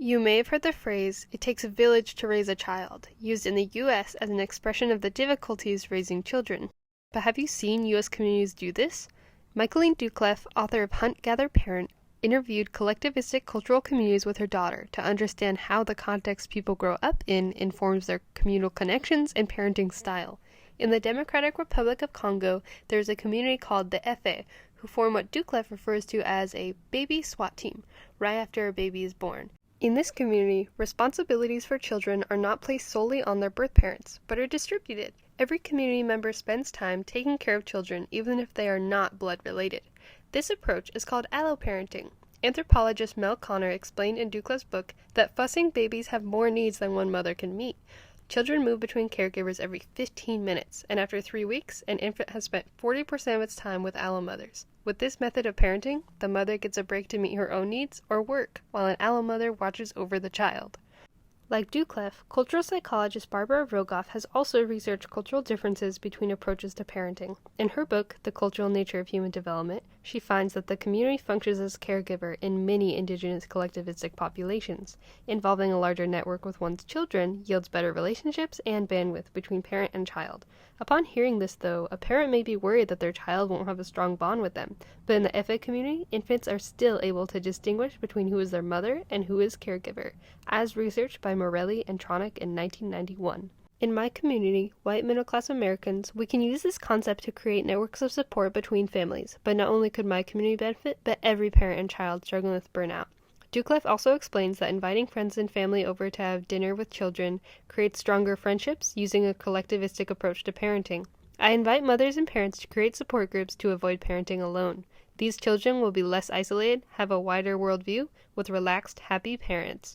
You may have heard the phrase, "it takes a village to raise a child," used in the U.S. as an expression of the difficulties raising children. But have you seen U.S. communities do this? Michaeline Doucleff, author of Hunt, Gather, Parent, interviewed collectivistic cultural communities with her daughter to understand how the context people grow up in informs their communal connections and parenting style. In the Democratic Republic of Congo, there is a community called the Efe, who form what Doucleff refers to as a baby SWAT team, right after a baby is born. In this community, responsibilities for children are not placed solely on their birth parents, but are distributed. Every community member spends time taking care of children even if they are not blood related. This approach is called AlloParenting. Anthropologist Mel Konner explained in Doucleff's book that fussing babies have more needs than one mother can meet. Children move between caregivers every 15 minutes, and after 3 weeks, an infant has spent 40% of its time with allo mothers. With this method of parenting, the mother gets a break to meet her own needs or work, while an allo mother watches over the child. Like Doucleff, cultural psychologist Barbara Rogoff has also researched cultural differences between approaches to parenting. In her book, The Cultural Nature of Human Development, she finds that the community functions as caregiver in many indigenous collectivistic populations. Involving a larger network with one's children yields better relationships and bandwidth between parent and child. Upon hearing this, though, a parent may be worried that their child won't have a strong bond with them, but in the Efe community, infants are still able to distinguish between who is their mother and who is caregiver, as researched by Morelli and Tronick in 1991. In my community, white middle-class Americans, we can use this concept to create networks of support between families, but not only could my community benefit, but every parent and child struggling with burnout. Doucleff also explains that inviting friends and family over to have dinner with children creates stronger friendships using a collectivistic approach to parenting. I invite mothers and parents to create support groups to avoid parenting alone. These children will be less isolated, have a wider worldview, with relaxed, happy parents.